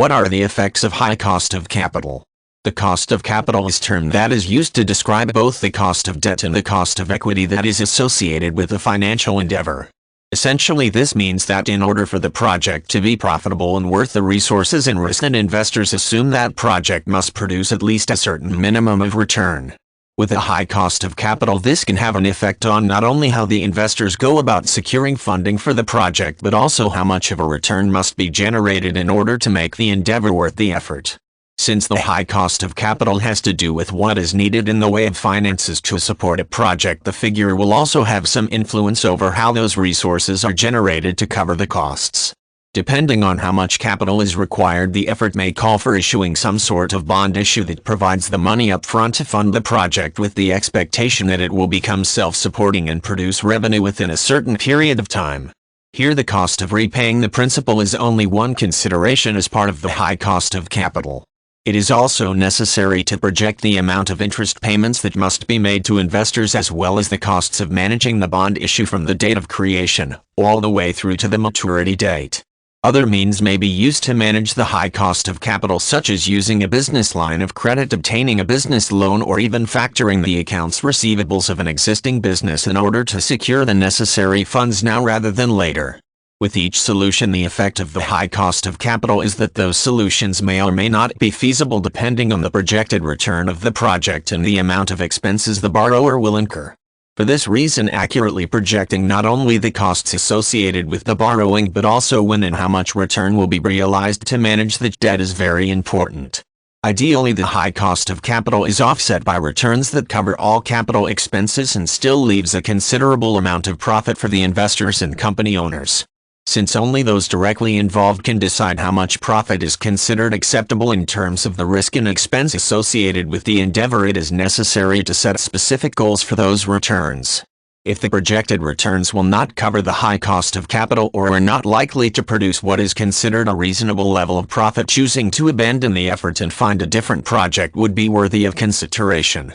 What are the effects of high cost of capital? The cost of capital is a term that is used to describe both the cost of debt and the cost of equity that is associated with a financial endeavor. Essentially, this means that in order for the project to be profitable and worth the resources and risk, then investors assume that project must produce at least a certain minimum of return. With a high cost of capital, this can have an effect on not only how the investors go about securing funding for the project, but also how much of a return must be generated in order to make the endeavor worth the effort. Since the high cost of capital has to do with what is needed in the way of finances to support a project, the figure will also have some influence over how those resources are generated to cover the costs. Depending on how much capital is required, the effort may call for issuing some sort of bond issue that provides the money up front to fund the project with the expectation that it will become self-supporting and produce revenue within a certain period of time. Here, the cost of repaying the principal is only one consideration as part of the high cost of capital. It is also necessary to project the amount of interest payments that must be made to investors, as well as the costs of managing the bond issue from the date of creation, all the way through to the maturity date. Other means may be used to manage the high cost of capital, such as using a business line of credit, obtaining a business loan, or even factoring the accounts receivables of an existing business in order to secure the necessary funds now rather than later. With each solution, the effect of the high cost of capital is that those solutions may or may not be feasible depending on the projected return of the project and the amount of expenses the borrower will incur. For this reason, accurately projecting not only the costs associated with the borrowing but also when and how much return will be realized to manage the debt is very important. Ideally, the high cost of capital is offset by returns that cover all capital expenses and still leaves a considerable amount of profit for the investors and company owners. Since only those directly involved can decide how much profit is considered acceptable in terms of the risk and expense associated with the endeavor, it is necessary to set specific goals for those returns. If the projected returns will not cover the high cost of capital or are not likely to produce what is considered a reasonable level of profit, choosing to abandon the effort and find a different project would be worthy of consideration.